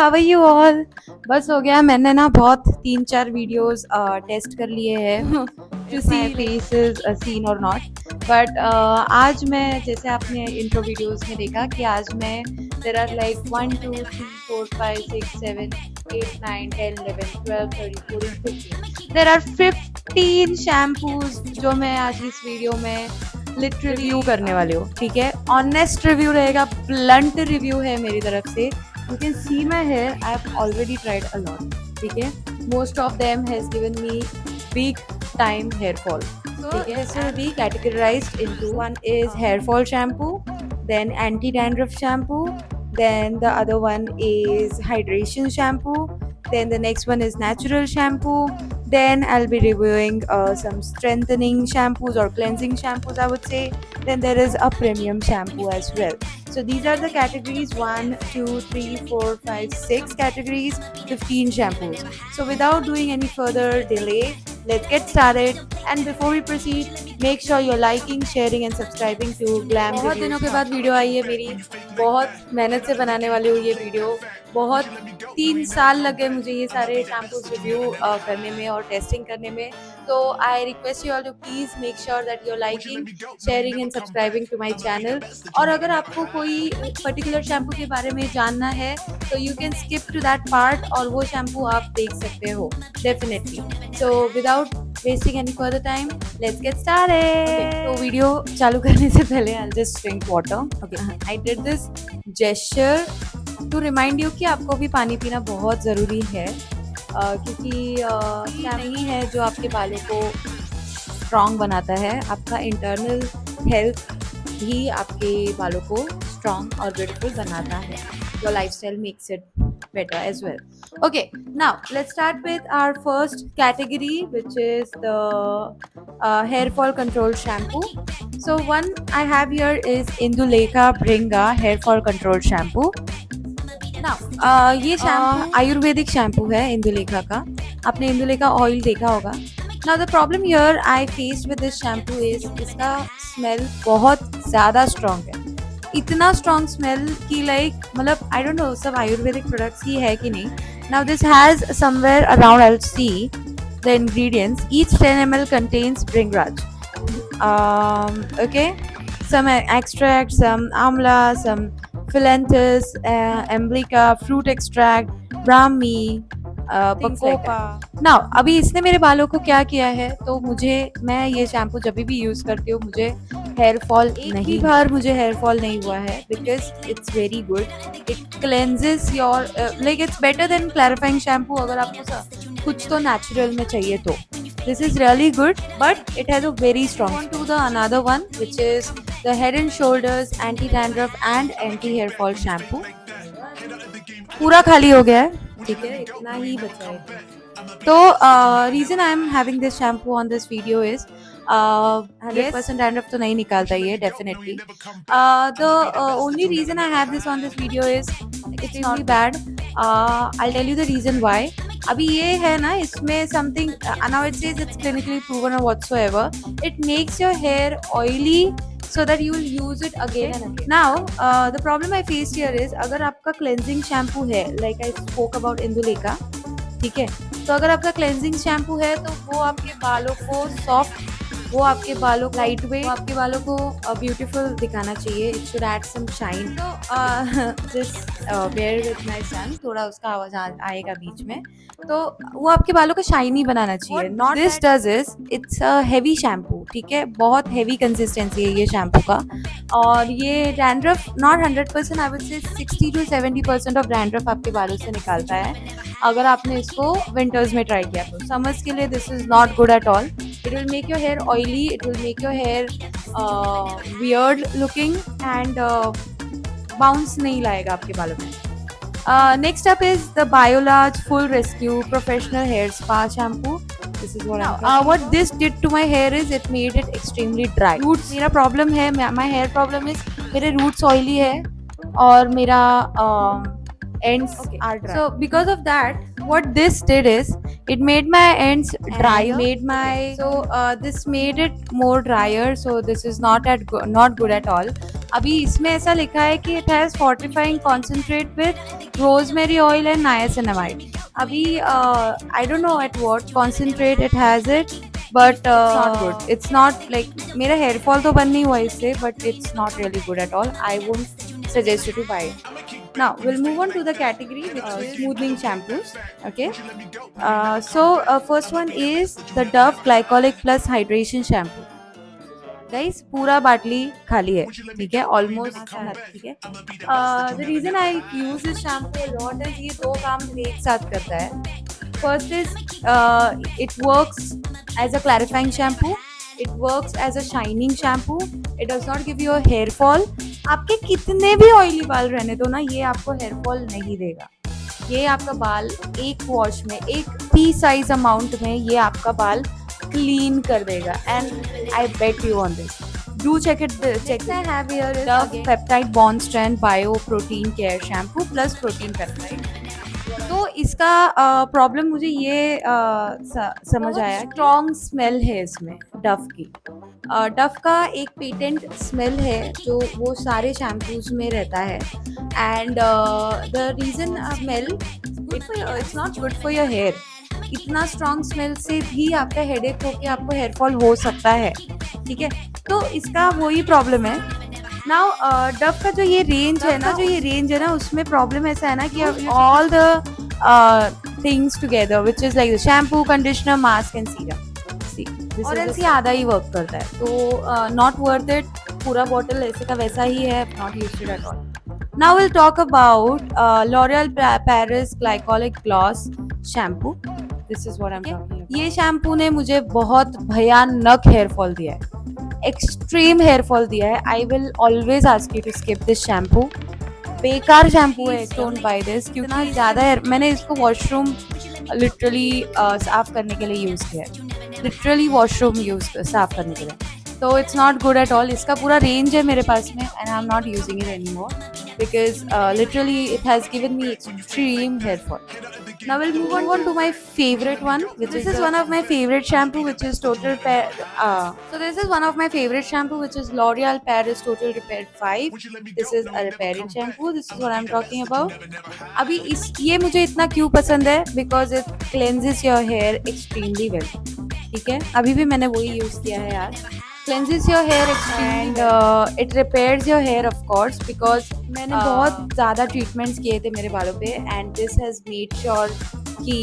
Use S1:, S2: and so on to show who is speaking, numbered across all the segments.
S1: How are you all? बस हो गया, मैंने ना बहुत 3-4 वीडियोस टेस्ट कर लिए हैं to see my face is seen or not. But आज मैं, जैसे आपने इंट्रो वीडियोस में देखा कि आज मैं there are like 1 2 3 4 5 6 7 8 9 10 11 12 13 14 15 there are 15 shampoos जो मैं आज इस वीडियो में लिटरली रिव्यू करने वाली हूँ। ठीक है, ऑनेस्ट रिव्यू रहेगा, ब्लंट रिव्यू है मेरी तरफ से। You can see my hair. I've already tried a lot. ठीक है, most of them has given me big time hair fall. So this will be categorized into, one is hair fall shampoo, then anti dandruff shampoo, then the other one is hydration shampoo, then the next one is natural shampoo, then I'll be reviewing some strengthening shampoos or cleansing shampoos, I would say. Then there is a premium shampoo as well. So these are the categories: 1 2 3 4 5 6 categories, 15 shampoos. So without doing any further delay, let's get started. And before we proceed, make sure you're liking, sharing and subscribing to Glam Reviews. बहुत दिनों के बाद video आई है मेरी, बहुत मेहनत से बनाने वाली हूँ ये वीडियो। बहुत 3 साल लगे मुझे ये सारे शैम्पूज रिव्यू करने में और टेस्टिंग करने में। तो I request you all to please make sure that you are liking, sharing and subscribing to my channel. और अगर आपको कोई पर्टिकुलर शैम्पू के बारे में जानना है तो you can skip to that part और वो शैम्पू आप देख सकते हो definitely. So without wasting any further time, let's get started. तो वीडियो चालू करने से पहले I just drink water. Okay, I did this gesture to remind you कि आपको भी पानी पीना बहुत ज़रूरी है, क्योंकि नहीं है जो आपके बालों को स्ट्रॉन्ग बनाता है। आपका इंटरनल हेल्थ ही आपके बालों को स्ट्रॉन्ग और ब्यूटीफुल बनाता है। Your lifestyle makes it better as well. Okay, now let's start with our first category, which is the hair fall control shampoo. So one I have here is Indulekha Bringa hair fall control shampoo. Now ये shampoo Ayurvedic shampoo है इंदुलेखा का। आपने Indulekha oil देखा होगा। Now the problem here I faced with this shampoo is इसका smell बहुत ज़्यादा strong है। इतना स्ट्रॉन्ग स्मेल कि लाइक मतलब आई डोंट नो सब आयुर्वेदिक प्रोडक्ट्स ही है कि नहीं। Now this has somewhere around, I will see the ingredients. Each 10 ml contains Bringraj. Okay, some extract, some amla, some philanthus, emblica, fruit extract, brahmi, bacopa. Now अभी इसने मेरे बालों को क्या किया है, तो मैं ये शैम्पू जब भी यूज़ करती हूँ मुझे हेयर फॉल नहीं, बार मुझे हेयर फॉल नहीं हुआ है, because it's very good. It cleanses your, like it's better than clarifying shampoo अगर आपको कुछ तो नेचुरल में चाहिए तो। This is really good, but it has a very strong. To the another one which is the Head and Shoulders anti dandruff and anti hair fall shampoo. पूरा खाली हो गया है, ठीक है, इतना ही बचा है। तो reason I am having this shampoo on this video is 100% dandruff तो नहीं निकालता ये definitely. The only reason I have this on this video is it's not bad. I tell you the reason why. अभी ये है ना, इसमें something now it says it's clinically proven और whatsoever, it makes your hair oily so that you will use it again and again. Now the problem I faced here is, अगर आपका cleansing shampoo है, like I spoke about Indulekha, ठीक है, तो अगर आपका cleansing shampoo है तो वो आपके बालों को soft, वो आपके बालों को लाइट वेट, आपके बालों को ब्यूटीफुल दिखाना चाहिए। It should add some shine. तो just bear with my son, थोड़ा उसका आवाज आएगा बीच में, तो वो आपके बालों को शाइनी बनाना चाहिए। Not this does is it's a heavy shampoo, ठीक है, बहुत हेवी कंसिस्टेंसी है ये शैम्पू का। और ये dandruff not 100%, I would say 60 to 70% of dandruff आपके बालों से निकालता है अगर आपने इसको विंटर्स में ट्राई किया तो। समर्स के लिए this is not good at all. It will make your hair oily, it will make your hair weird looking and bounce नहीं लाएगा आपके बालों में। Next up is the Biolage Full Rescue Professional Hair Spa Shampoo. This is what this did to my hair is it made it extremely dry. Roots मेरा problem है, my hair problem is मेरे roots oily है और मेरा ends are dry. So because of that, what this did is it made my ends drier, this made it more drier, so this is not good at all. अभी इसमें ऐसा लिखा है कि it has fortifying concentrate with rosemary oil and niacinamide. अभी I don't know at what concentrate it has it, but it's not good. It's not like, मेरा hair fall तो बंद नहीं हुआ इससे, but it's not really good at all. I wouldn't suggest you to buy it. Now we'll move on to the category which is smoothing shampoos. Okay, first one is the Dove Glycolic Plus Hydration Shampoo. Guys पूरा बाटली खाली है, ठीक है, almost, ठीक है। The reason I use this shampoo lot is, ये दो काम एक साथ करता है। First is it works as a clarifying shampoo, it works as a shining shampoo, it does not give you hair fall. आपके कितने भी ऑयली बाल रहने दो ना, ये आपको हेयर फॉल नहीं देगा। ये आपका बाल एक वॉश में, एक पी साइज अमाउंट में ये आपका बाल क्लीन कर देगा, and I bet you on this. Do check it, check I have here Dove peptide bond strength bio protein care shampoo plus protein peptide. तो इसका प्रॉब्लम मुझे ये समझ आया, स्ट्रॉन्ग स्मेल है इसमें डव की। डव का एक पेटेंट स्मेल है जो वो सारे शैम्पूज में रहता है, and the reason smell, it's not good for your hair. इतना स्ट्रॉन्ग स्मेल से भी आपका हेडेक होके आपको हेयर फॉल हो सकता है, ठीक है। तो इसका वही प्रॉब्लम है। नाउ डव का जो ये रेंज है ना, उसमें प्रॉब्लम ऐसा है ना कि all the things together which is like the shampoo, conditioner, mask and serum, और ऐसे आधा ही वर्क करता है, तो नॉट वर्थ इट। पूरा बॉटल ऐसे का वैसा ही है, not used at all. Now will talk about L'Oreal Paris glycolic gloss shampoo. This is what I am talking about. ये शैम्पू ने मुझे बहुत भयानक हेयर फॉल दिया है, एक्सट्रीम हेयर फॉल दिया है। I will always ask you to skip this shampoo. बेकार शैम्पू है, डोंट बाय दिस, क्योंकि ज़्यादा मैंने इसको वॉशरूम लिटरली साफ करने के लिए यूज़ किया है, लिटरली वॉशरूम साफ करने के लिए, तो it's not good at all. इसका पूरा रेंज है मेरे पास में, and I am not using it any more because literally it has given me extreme hair fall. Now we'll move on to my favorite one, which is one of my favorite shampoo, which is so this is one of my favorite shampoo, which is L'Oreal Paris Total Repair 5. This is a repairing shampoo. This is what I'm talking about. अभी ये मुझे इतना क्यों पसंद है, because it cleanses your hair extremely well, ठीक है। अभी भी मैंने वही यूज किया है यार। cleanses your hair and it repairs your hair of course, because मैंने बहुत ज़्यादा ट्रीटमेंट्स किए थे मेरे बालों पे, and this has made sure कि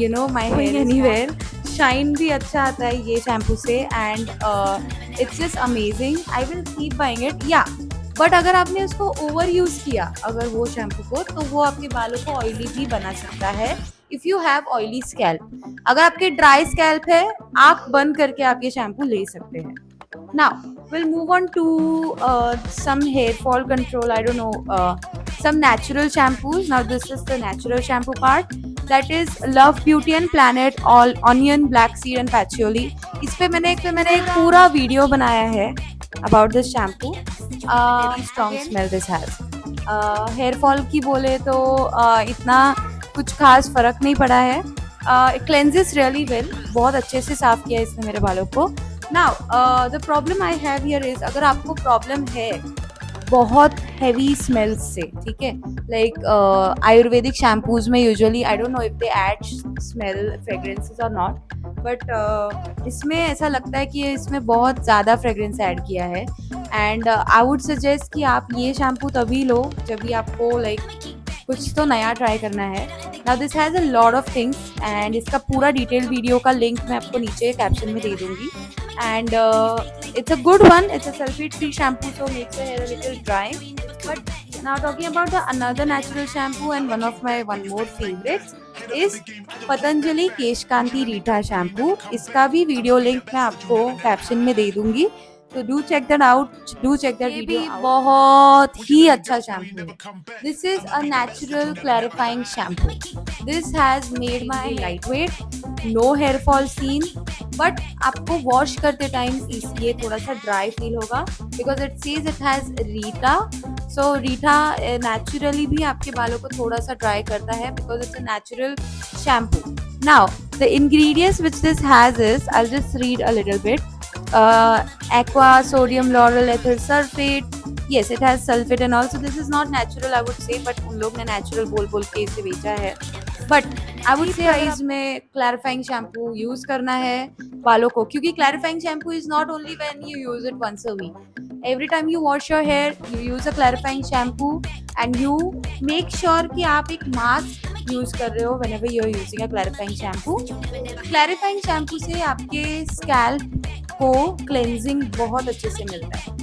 S1: you know my hair anywhere shine भी अच्छा आता है ये शैम्पू से, and it's just amazing. I will keep buying it, या बट अगर आपने उसको ओवर यूज किया अगर वो शैम्पू को, तो वो आपके बालों को ऑयली भी बना सकता है। If you have oily scalp, अगर आपके ड्राई स्कैल्प है, आँख बंद करके आप ये शैम्पू ले सकते हैं। Now we'll move on to some hair fall control, I don't know, some natural shampoos. Now this is the natural shampoo part, that is Love Beauty and Planet All Onion, Black Seed and Patchouli. इस पे मैंने एक पूरा video बनाया है about this shampoo. Very strong smell this has. Hair fall की बोले तो इतना कुछ खास फर्क नहीं पड़ा है। Cleanses really well, बहुत अच्छे से साफ किया इसने मेरे बालों को। Now the problem I have here is, अगर आपको प्रॉब्लम है बहुत हैवी स्मेल्स से, ठीक है, लाइक आयुर्वेदिक शैम्पूज में usually, I don't know if they add smell fragrances और नॉट, बट इसमें ऐसा लगता है कि इसमें बहुत ज़्यादा फ्रेग्रेंस ऐड किया है, एंड आई वुड सजेस्ट कि आप ये शैम्पू तभी लो जब भी आपको लाइक कुछ तो नया ट्राई करना है। Now this has a lot of things, and इसका पूरा डिटेल वीडियो का लिंक मैं आपको नीचे कैप्शन में दे दूँगी, and it's a good one. It's a sulfate free shampoo, so makes your hair a little dry. But now talking about the another natural shampoo, and one more favorites is Patanjali Kesh Kanti Rita shampoo. इसका भी video link मैं आपको caption में दे दूंगी, तो do check that out, do check that video. बहुत ही अच्छा शैम्पू है। This is a natural clarifying shampoo. This has made my light weight, no hair fall seen, but आपको वॉश करते टाइम इसलिए थोड़ा सा ड्राई फील होगा, because it says it has reetha. So reetha naturally भी आपके बालों को थोड़ा सा ड्राई करता है, because it's a natural shampoo. Now the ingredients which this has is, I'll just read a little bit. aqua sodium lauryl ethyl sulfate. Yes, it has sulfate and also this is not natural I would say, but उन लोग ने natural बोल बोल के इसे बेचा है. But I would say price में clarifying shampoo use करना है बालों को, क्योंकि clarifying shampoo is not only when you use it once a week. Every time you wash your hair, you use a clarifying shampoo and you make sure कि आप एक mask use कर रहे हो whenever you are using a clarifying shampoo. Clarifying shampoo से आपके scalp को cleansing बहुत अच्छे से मिलता है,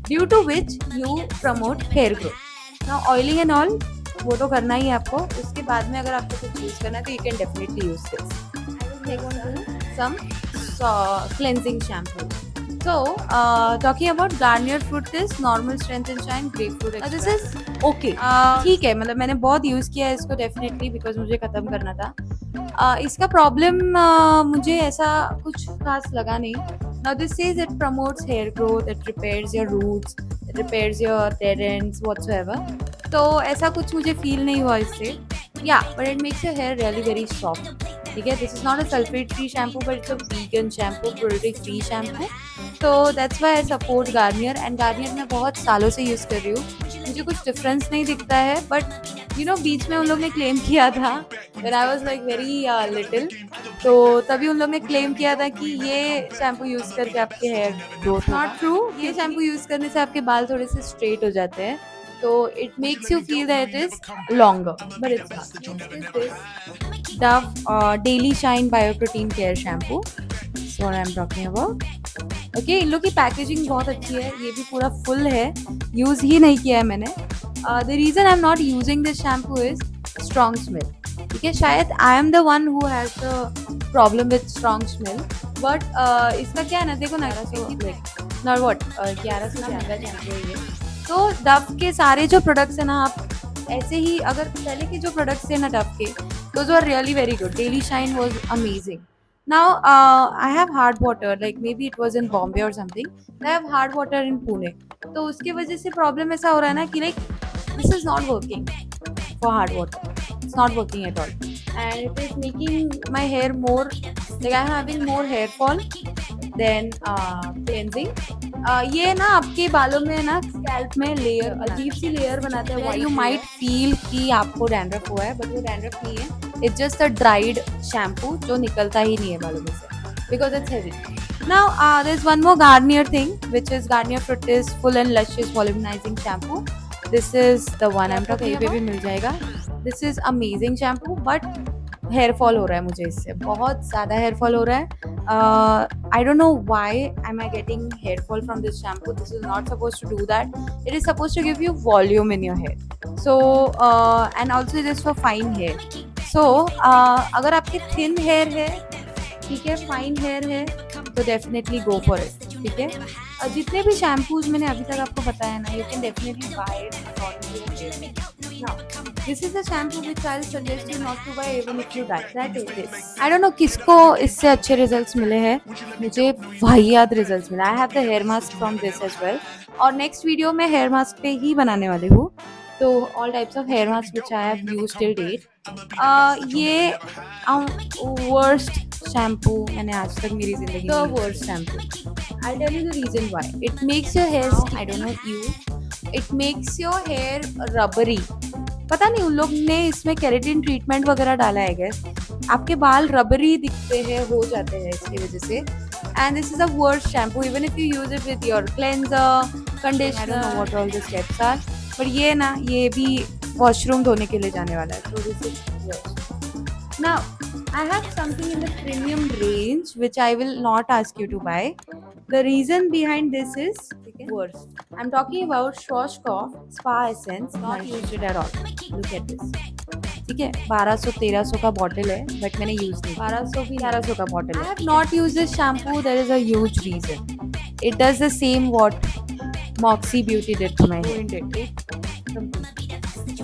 S1: due to which you promote hair growth. Now oiling and all वो तो करना ही है आपको. उसके बाद में अगर आपको कुछ यूज करना है तो you can definitely use this. I will take on some cleansing shampoo. So talking about Garnier Fruit Twist Normal Strength and Shine Grapefruit Extract. This is okay. ठीक है, मतलब मैंने बहुत यूज किया है इसको डेफिनेटली बिकॉज मुझे खत्म करना था. इसका प्रॉब्लम मुझे ऐसा कुछ खास लगा नहीं. Now this says it promotes hair growth, it repairs your roots, it repairs your dead ends whatsoever. तो ऐसा कुछ मुझे फील नहीं हुआ इससे. Yeah, but it makes your hair really very soft. ठीक है, this is not a sulphate free shampoo but it's a vegan shampoo, cruelty free shampoo. तो that's why I support Garnier. And Garnier मैं बहुत सालों से use कर रही हूँ, मुझे कुछ डिफरेंस नहीं दिखता है. बट यू नो बीच में उन लोग ने क्लेम किया था when I was like very little, तो तभी उन लोग ने क्लेम किया था कि ये शैम्पू यूज़ करके आपके हेयर ग्रोथ. Not true. ये शैम्पू यूज़ करने से आपके बाल थोड़े से स्ट्रेट हो जाते हैं, तो it makes you feel that it is longer, but it's not. Dove Daily Shine Bioprotein Care Shampoo. So what I'm talking about. Okay, इन लोग की पैकेजिंग बहुत अच्छी है, ये भी पूरा फुल है, यूज़ ही नहीं किया है मैंने. The reason I am not using this shampoo is strong smell. ठीक है, शायद I am the one who has the problem with strong smell. But इसका क्या है ना, देखो ना, नॉट वॉट 1100 महंगा शैम्पू है ये. तो डव के सारे जो प्रोडक्ट्स है ना, आप ऐसे ही अगर पहले के जो प्रोडक्ट्स थे ना डव के, those were really very good. Daily Shine was amazing. Now I have hard water, like maybe it was in Bombay or something. I have hard water in Pune. तो उसकी वजह से प्रॉब्लम ऐसा हो रहा है ना कि like this is not working for hard water. It's not working at all, and it is making my hair more like I'm having more hair fall than cleansing. ये ना आपके बालों में ना स्कैल्प में लेयर, अजीब सी लेयर बनाता है. यू माइट फील कि आपको डैंड्रफ हुआ है, बट वो डैंड्रफ नहीं है. It's just a dried shampoo जो निकलता ही नहीं है बालों में से because it's heavy. Now there's one more Garnier thing which is Garnier Fruit Twist Full and Luscious Volumizing Shampoo. This is the one I'm talking about. भी मिल जाएगा. This is amazing shampoo but hair fall हो रहा है मुझे इससे, बहुत ज़्यादा hair fall हो रहा है. I don't know why am I getting hair fall from this shampoo. This is not suppose to do that. It is suppose to give you volume in your hair. So and also it is for fine hair. So अगर आपके thin hair है, ठीक है, fine hair है, तो definitely go for it. ठीक है, जितने भी शैम्पूज मैंने अभी तक आपको बताया ना, you can definitely buy it according to your hair. Now, this is the shampoo which I'll suggest you not to buy even if you die. That is this. I don't know किसको इससे अच्छे results मिले हैं, मुझे वाहियात results मिला. I have the hair mask from this as well. और next video में hair mask पे ही बनाने वाली हूँ. तो all types of hair masks which I have used till date. ये worst shampoo मैंने आज तक मेरी जिंदगी में. The worst shampoo. I'll tell you the reason why. It makes your hair. I don't know you. It makes your hair rubbery. पता नहीं उन लोग ने इसमें केराटिन ट्रीटमेंट वगैरह डाला है गैस. आपके बाल रबरी दिखते हैं, हो जाते हैं इसकी वजह से. And this is a worst shampoo even if you use it with your cleanser, conditioner, I don't know what all the steps are. पर ये ना, ये भी वॉशरूम धोने के लिए जाने वाला है. तो this is worst. Now I have something in the premium range which I will not ask you to buy. The reason behind this is worse. I'm talking about Schwarzkopf Spa Essence. Not used it at all. Look at this. ठीक है, 1200-1300 का bottle है, but मैंने use नहीं. 1200 भी 1100 का bottle है. I have not used this shampoo. There is a huge reason. It does the same what Moxie Beauty did to my hair. Ruined it.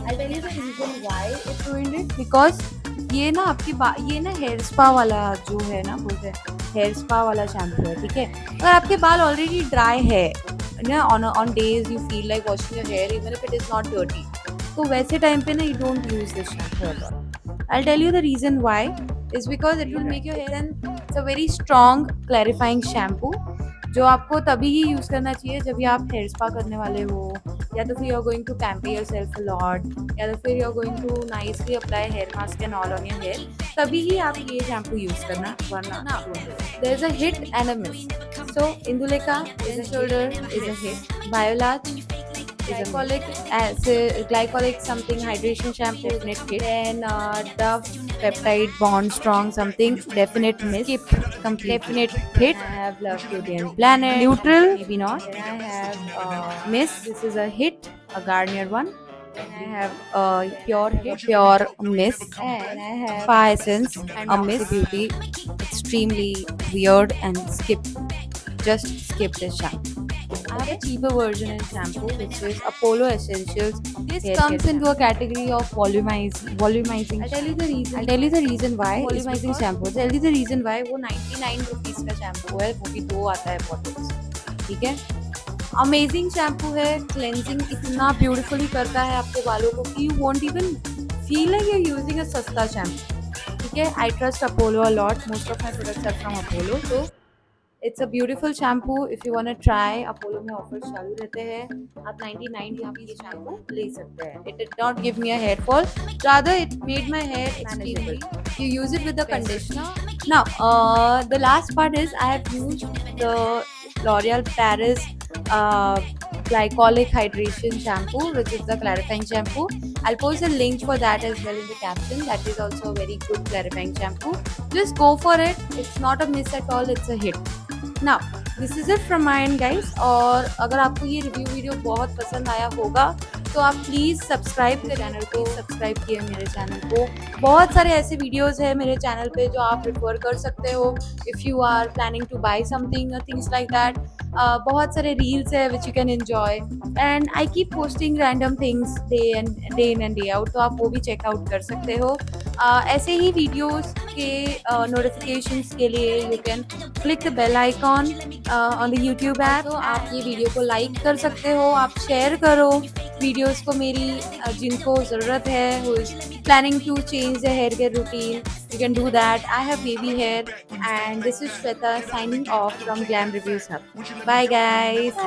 S1: I'll tell you the reason why it ruined it. Because ये ना आपकी ये ना hair spa वाला जो है ना, बोलते हैं हेयर स्पा वाला शैम्पू है. ठीक है, अगर आपके बाल ऑलरेडी ड्राई है ना, on days you feel like washing your hair even if it is not dirty, तो वैसे टाइम पे ना you don't use this shampoo at all. I tell you the reason why is because it will make your hair and it's a very strong clarifying shampoo जो आपको तभी ही use करना चाहिए जब भी आप हेयर स्पा करने वाले हो, या तो फिर you are going to pamper yourself a lot, या तो फिर you are going to nicely apply hair mask and all on your hair, तभी ही आप ये शैम्पू यूज़ करना, वरना ना। There is a hit and a miss. So Indulekha is a shoulder is a hit. Biolage glycolic something hydration shampoo, definite hit. Then Dove peptide bond strong something, definite miss. Skip complete, definite hit. I have Love Beauty and Planet, neutral, maybe not. Then I have miss, this is a hit, a Garnier one. Then I have pure hit, pure miss. And I have Spa Essence and a miss. Beauty, extremely weird and skip. Just skip this shampoo. I have a cheaper version in shampoo, which is Apollo Essentials. This comes into a category of volumizing. I'll tell you the reason. I'll tell you the reason why. Volumizing shampoo. I'll tell you the reason why. वो 99 rupees का shampoo है, वो भी 2 आता है bottles. ठीक है? Amazing shampoo है, cleansing इतना beautifully करता है आपके बालों को कि you won't even feel like you're using a सस्ता shampoo. ठीक है? I trust Apollo a lot. Most of my products are from Apollo. So it's a beautiful shampoo. If you want to try, Apollo में offers चालू रहते हैं. आप 99 की ये शैम्पू ले सकते हैं. It did not give me a hair fall, rather it made my hair manageable. You use it with the conditioner. Now the last part is I have used the L'Oreal Paris glycolic hydration shampoo, which is the clarifying shampoo. I'll post a link for that as well in the caption. That is also a very good clarifying shampoo. Just go for it. It's not a miss at all, it's a hit. Now this is it from my end guys. और अगर आपको ये review video बहुत पसंद आया होगा तो आप प्लीज़ सब्सक्राइब करें चैनल को. सब्सक्राइब किए मेरे चैनल को. बहुत सारे ऐसे वीडियोस हैं मेरे चैनल पे जो आप रेफर कर सकते हो if you are planning to buy something or things like that. बहुत सारे रील्स है which you can enjoy, and I keep posting random things day in and day out, तो आप वो भी चेकआउट कर सकते हो. ऐसे ही वीडियोस के नोटिफिकेशंस के लिए you can click the bell icon on the YouTube app. तो आप ये वीडियो को लाइक कर सकते हो, आप शेयर करो वीडियोस को मेरी जिनको ज़रूरत है, who is planning to change the hair care routine. You can do that. I have baby hair, and this is Shweta signing off from Glam Reviews Hub. Bye guys.